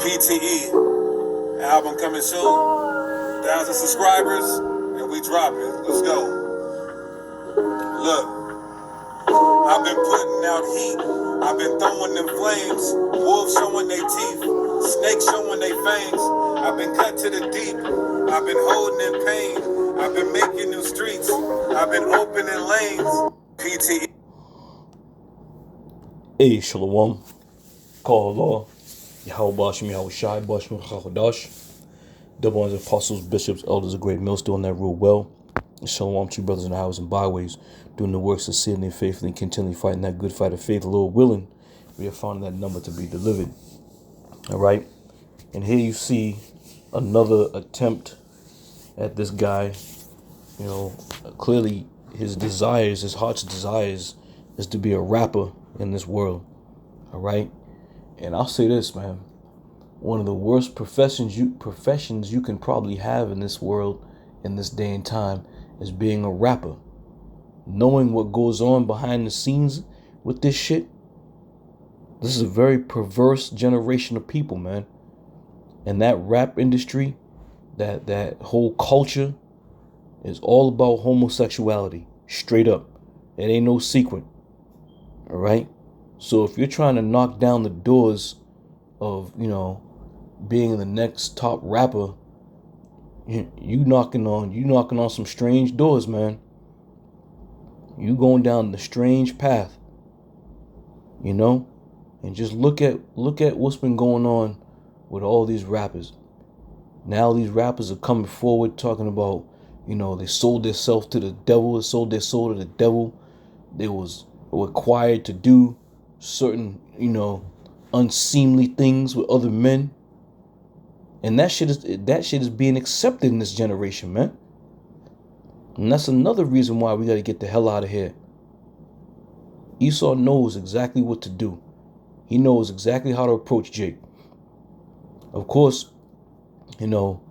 PTE album coming soon. 1,000 subscribers, and we drop it. Let's go. Look, I've been putting out heat. I've been throwing them flames. Wolves showing their teeth. Snakes showing their fangs. I've been cut to the deep. I've been holding in pain. I've been making new streets. I've been opening lanes. PTE. Hey, Shalom. Call Allah. Yahweh Bashim, Yahweh Shai, Bashim, Chachadash. Double ones, apostles, bishops, elders of great mill, doing that real well. Shalom to you brothers in the highways and byways, doing the works of sin and faithfully, continually fighting that good fight of faith, Lord willing. We have found that number to be delivered. All right. And here you see another attempt at this guy. You know, clearly his desires, his heart's desires is to be a rapper in this world. All right. And I'll say this, man. One of the worst professions you can probably have in this world, in this day and time, is being a rapper. Knowing what goes on behind the scenes with this shit. This is a very perverse generation of people, man. And that rap industry, that whole culture is all about homosexuality. Straight up. It ain't no secret. All right? So if you're trying to knock down the doors of, you know, being the next top rapper, you knocking on some strange doors, man. You going down the strange path, you know. And just look at what's been going on with all these rappers. Now these rappers are coming forward talking about, you know, they sold themselves to the devil, they sold their soul to the devil. They were required to do certain, you know, unseemly things with other men. And that shit is being accepted in this generation, man. And that's another reason why we got to get the hell out of here. Esau knows exactly what to do. He knows exactly how to approach Jake. Of course, you know,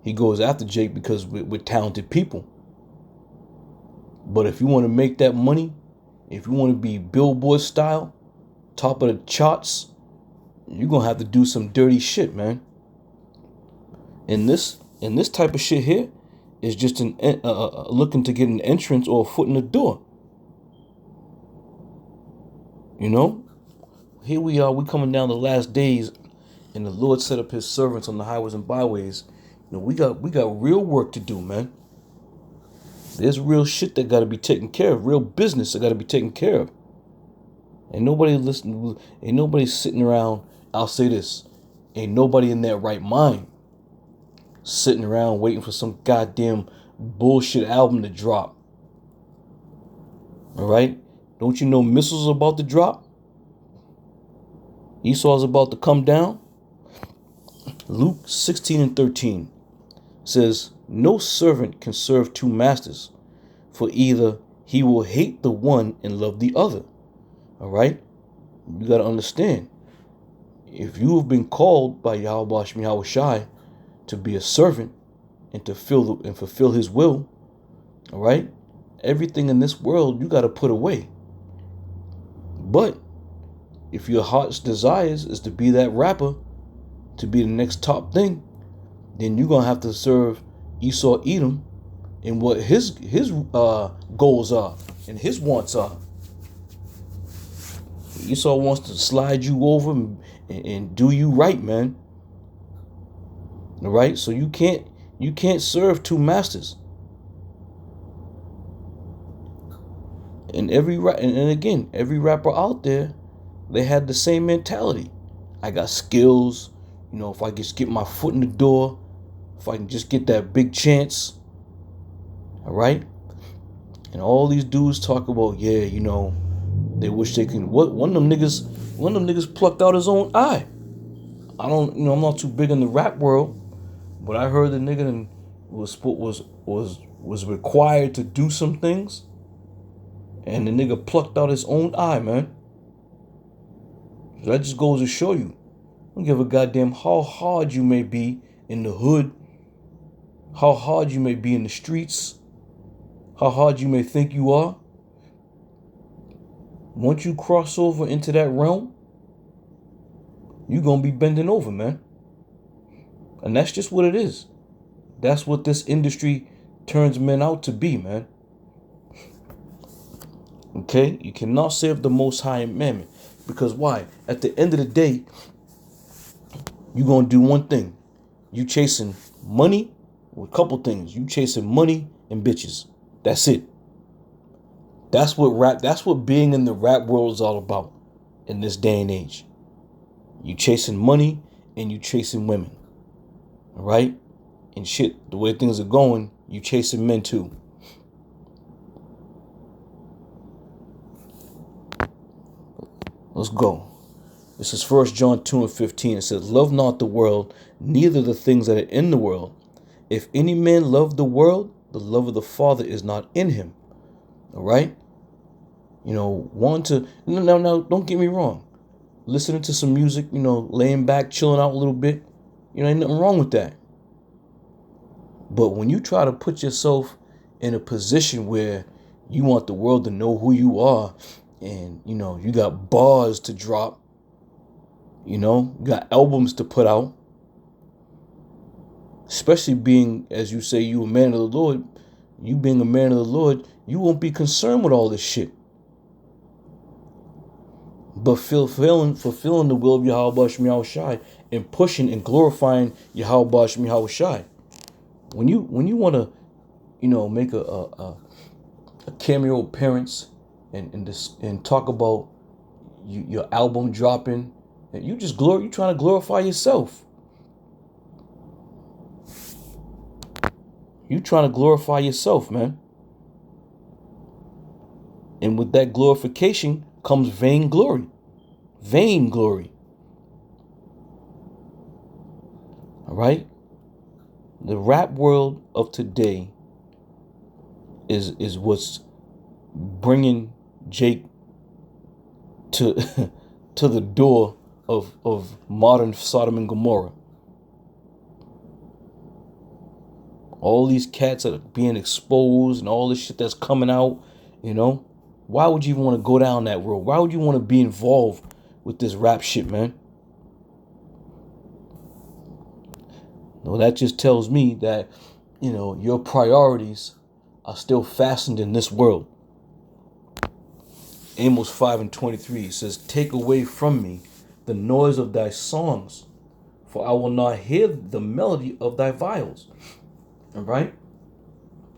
he goes after Jake because we're talented people. But if you want to make that money, if you want to be Billboard style, top of the charts, you're going to have to do some dirty shit, man. And this type of shit here is just looking to get an entrance or a foot in the door. You know, here we are. We coming down the last days, and the Lord set up His servants on the highways and byways. You know, we got real work to do, man. There's real shit that got to be taken care of. Real business that got to be taken care of. Ain't nobody listening. Ain't nobody sitting around. I'll say this: ain't nobody in their right mind sitting around waiting for some goddamn bullshit album to drop. All right? Don't you know missiles are about to drop? Esau's about to come down. Luke 16:13 says, "No servant can serve two masters, for either he will hate the one and love the other." All right? You got to understand. If you have been called by Yahweh Bashim Yahweh Shai to be a servant and to fulfill His will, all right? Everything in this world you got to put away. But if your heart's desires is to be that rapper, to be the next top thing, then you're going to have to serve Esau Edom in what his goals are and his wants are. Esau wants to slide you over and do you right, man. All right? So you can't serve two masters. And every rapper out there, they had the same mentality. I got skills. You know, if I just get my foot in the door, if I can just get that big chance. All right? And all these dudes talk about, yeah, you know, they wish they can. One of them niggas plucked out his own eye. I'm not too big in the rap world, but I heard the nigga was required to do some things, and the nigga plucked out his own eye, man. So that just goes to show you, I don't give a goddamn how hard you may be in the hood, how hard you may be in the streets, how hard you may think you are. Once you cross over into that realm, you're going to be bending over, man. And that's just what it is. That's what this industry turns men out to be, man. Okay? You cannot serve the Most High in mammon. Because why? At the end of the day, you're going to do one thing. You chasing money, or a couple things. You chasing money and bitches. That's it. That's what being in the rap world is all about in this day and age. You chasing money and you chasing women. All right? And shit, the way things are going, you chasing men too. Let's go. This is 1 John 2:15. It says, love not the world, neither the things that are in the world. If any man love the world, the love of the Father is not in him. All right? Now, don't get me wrong. Listening to some music, laying back, chilling out a little bit, ain't nothing wrong with that. But when you try to put yourself in a position where you want the world to know who you are, and, you got bars to drop, you got albums to put out, especially being, as you say, you a man of the Lord, you being a man of the Lord, you won't be concerned with all this shit. But fulfilling the will of Yahweh Shem Yahushai and pushing and glorifying Yahweh Shem Yahushai. When you want to, make a cameo appearance and talk about your album dropping, you trying to glorify yourself. You trying to glorify yourself, man. And with that glorification comes vainglory. Vainglory. All right? The rap world of today is what's bringing Jake to to the door of modern Sodom and Gomorrah. All these cats that are being exposed and all this shit that's coming out, Why would you even want to go down that road? Why would you want to be involved with this rap shit, man? No, that just tells me that, your priorities are still fastened in this world. Amos 5:23 says, take away from me the noise of thy songs, for I will not hear the melody of thy viols. All right?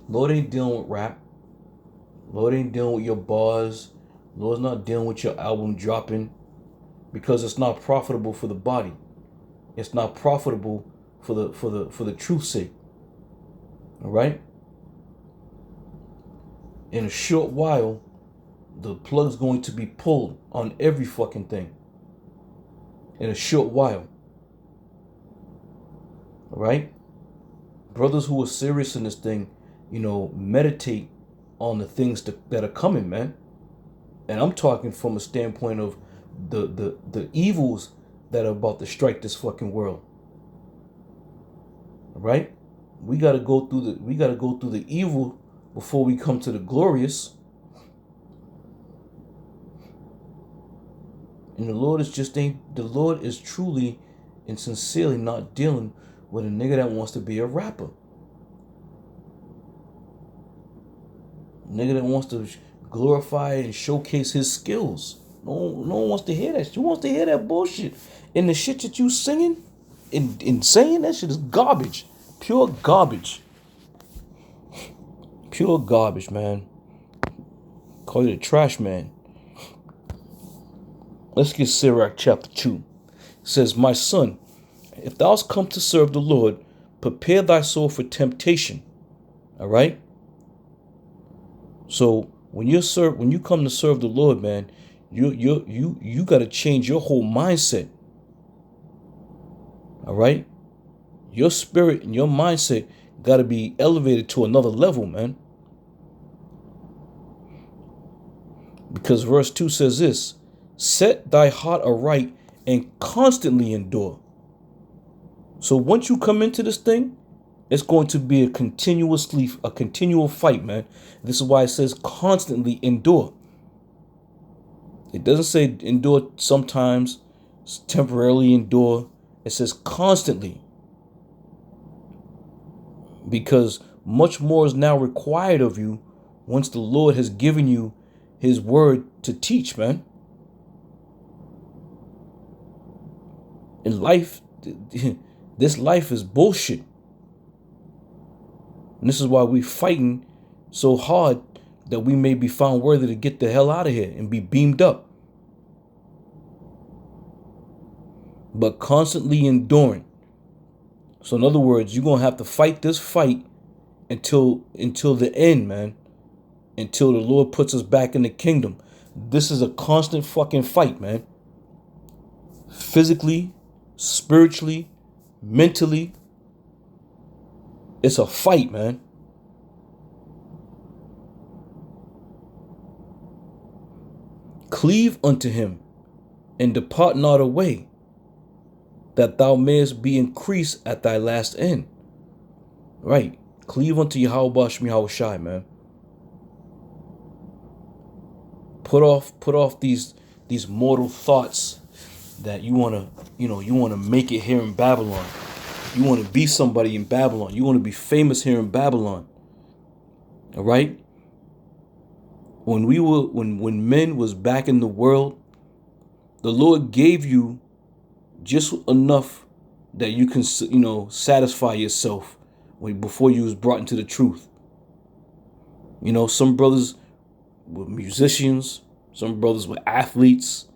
Lord ain't dealing with rap. Lord ain't dealing with your bars. Lord's not dealing with your album dropping, because it's not profitable for the body. It's not profitable for the truth's sake. All right? In a short while, the plug's going to be pulled on every fucking thing. In a short while. All right? Brothers who are serious in this thing, meditate on the things that are coming, man. And I'm talking from a standpoint of the evils that are about to strike this fucking world. All right? We gotta go through the evil before we come to the glorious. And the Lord is truly and sincerely not dealing with a nigga that wants to be a rapper. A nigga that wants to glorify and showcase his skills. No one wants to hear that. Who wants to hear that bullshit? And the shit that you singing and saying, that shit is garbage. Pure garbage. Pure garbage, man. Call you the trash man. Let's get Sirach chapter 2. It says, my son, if thou hast come to serve the Lord, prepare thy soul for temptation. All right? So when you come to serve the Lord, man, you got to change your whole mindset. All right? Your spirit and your mindset got to be elevated to another level, man. Because verse 2 says this, set thy heart aright and constantly endure. So once you come into this thing, it's going to be a continual fight, man. This is why it says constantly endure. It doesn't say endure sometimes, temporarily endure. It says constantly. because much more is now required of you once the Lord has given you his word to teach, man. In life, this life is bullshit. And this is why we're fighting so hard that we may be found worthy to get the hell out of here and be beamed up. But constantly enduring. So in other words, you're going to have to fight this fight until the end, man. Until the Lord puts us back in the kingdom. This is a constant fucking fight, man. Physically, spiritually, mentally. It's a fight, man. Cleave unto him and depart not away, that thou mayest be increased at thy last end. Right. Cleave unto Yahweh Shemi Shai, man. Put off these mortal thoughts that you wanna make it here in Babylon. You wanna be somebody in Babylon. You wanna be famous here in Babylon. All right? When men was back in the world, the Lord gave you just enough that you can, satisfy yourself before you was brought into the truth. Some brothers were musicians, some brothers were athletes,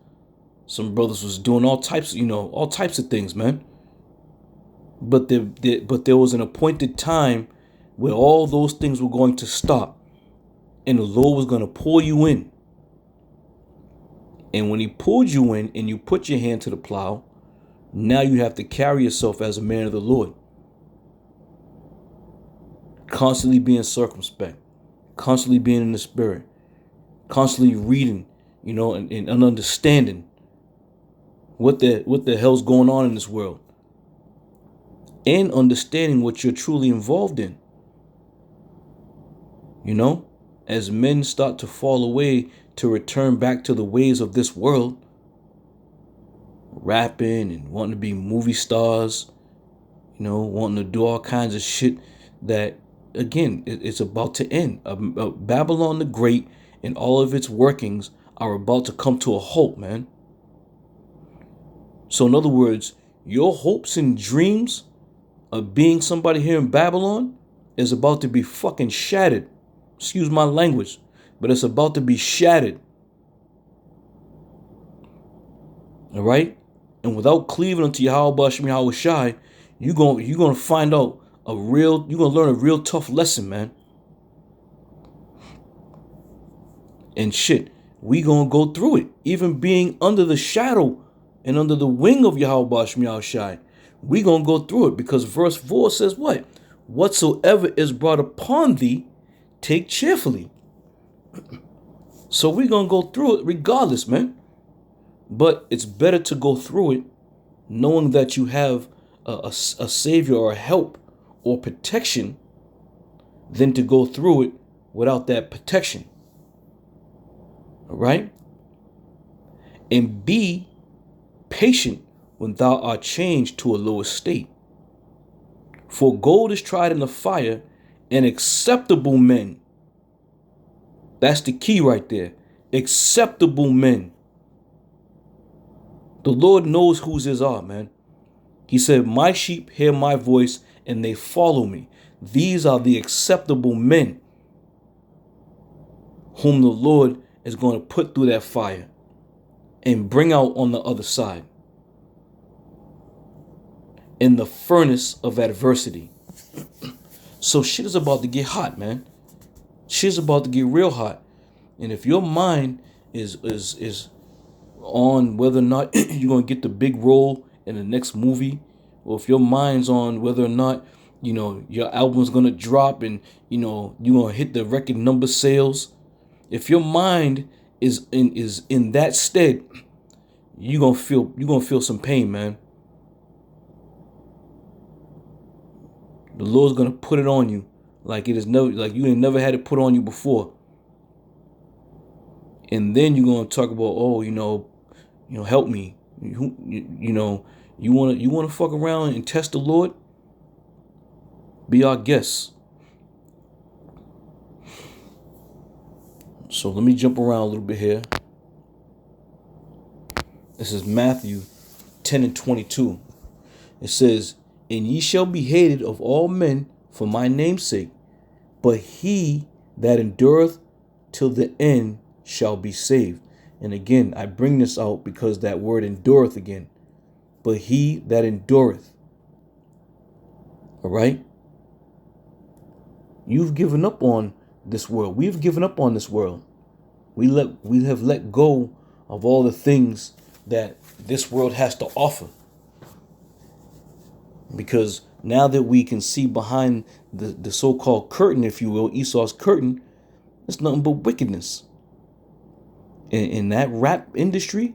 some brothers was doing all types of things, man. But there was an appointed time where all those things were going to stop, and the Lord was going to pull you in. And when he pulled you in and you put your hand to the plow, now you have to carry yourself as a man of the Lord. Constantly being circumspect, constantly being in the spirit, constantly reading, and understanding what the hell's going on in this world, and understanding what you're truly involved in. As men start to fall away to return back to the ways of this world, rapping and wanting to be movie stars, wanting to do all kinds of shit that, again, it's about to end. Babylon the Great and all of its workings are about to come to a halt, man. So in other words, your hopes and dreams of being somebody here in Babylon is about to be fucking shattered. Excuse my language, but it's about to be shattered. All right? And without cleaving unto Yahweh Shemi Shai, you're gonna find out you're gonna learn a real tough lesson, man. And shit, we gonna go through it. Even being under the shadow and under the wing of Yahweh Shemi Shai, we gonna go through it, because verse 4 says what? Whatsoever is brought upon thee, take cheerfully. So we're gonna go through it regardless, man. But it's better to go through it knowing that you have a savior or a help or protection than to go through it without that protection. All right? And be patient when thou art changed to a lower state. For gold is tried in the fire, and acceptable men. That's the key right there. Acceptable men. The Lord knows whose his are, man. He said, my sheep hear my voice and they follow me. These are the acceptable men whom the Lord is going to put through that fire and bring out on the other side in the furnace of adversity. So shit is about to get hot, man. Shit's about to get real hot. And if your mind is on whether or not you're going to get the big role in the next movie, or if your mind's on whether or not, your album's going to drop and, you're going to hit the record number sales. If your mind is in that stead, you're going to feel some pain, man. The Lord's gonna put it on you like you ain't never had it put on you before. And then you're gonna talk about, help me. You wanna fuck around and test the Lord? Be our guest. So let me jump around a little bit here. This is Matthew 10 and 22. It says, "And ye shall be hated of all men for my name's sake, but he that endureth till the end shall be saved." And again, I bring this out because that word endureth again. But he that endureth. All right? You've given up on this world. We've given up on this world. We have let go of all the things that this world has to offer. Because now that we can see behind the so-called curtain, if you will, Esau's curtain, it's nothing but wickedness. In that rap industry,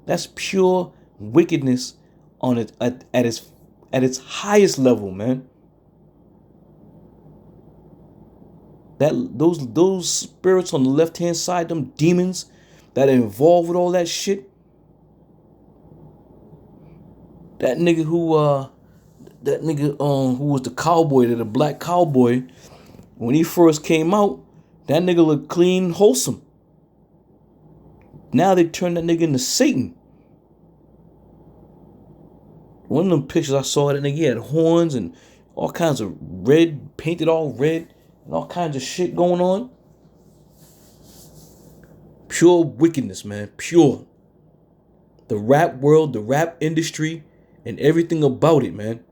that's pure wickedness on it at its highest level, man. That those spirits on the left-hand side, them demons that are involved with all that shit. That nigga who was the cowboy, the black cowboy, when he first came out, that nigga looked clean, wholesome. Now they turned that nigga into Satan. One of them pictures I saw, that nigga had horns and all kinds of red, painted all red, and all kinds of shit going on. Pure wickedness, man. Pure. The rap world, the rap industry, and everything about it, man,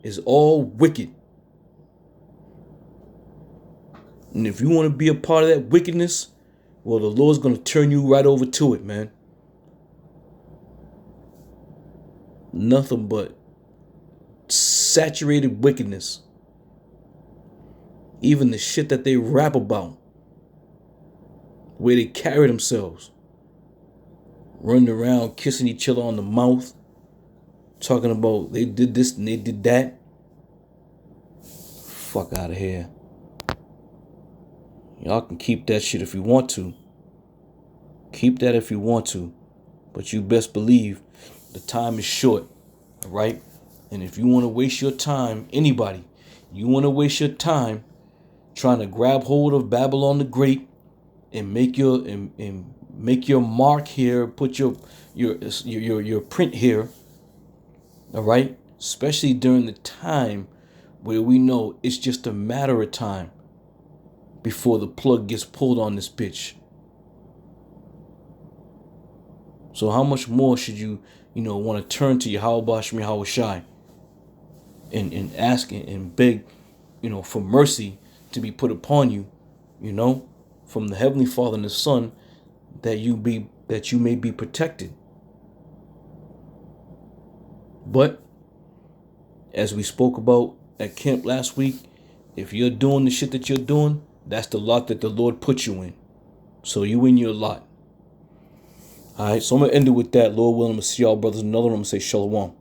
is all wicked. And if you want to be a part of that wickedness, well, the Lord's going to turn you right over to it, man. Nothing but saturated wickedness. Even the shit that they rap about, where they carry themselves, running around kissing each other on the mouth, talking about they did this and they did that. Fuck out of here. Y'all can keep that shit if you want to. Keep that if you want to. But you best believe the time is short. All right? And if you want to waste your time, anybody, you want to waste your time trying to grab hold of Babylon the Great and make your mark here, put your print here. All right? Especially during the time where we know it's just a matter of time before the plug gets pulled on this bitch. So how much more should you want to turn to Yahweh Shem Yahweh Shai and ask and beg, for mercy to be put upon you, from the Heavenly Father and the Son, that you may be protected. But as we spoke about at camp last week, if you're doing the shit that you're doing, that's the lot that the Lord put you in. So you in your lot. All right, so I'm going to end it with that. Lord willing, I'm going to see y'all brothers another one. I'm going to say shalom.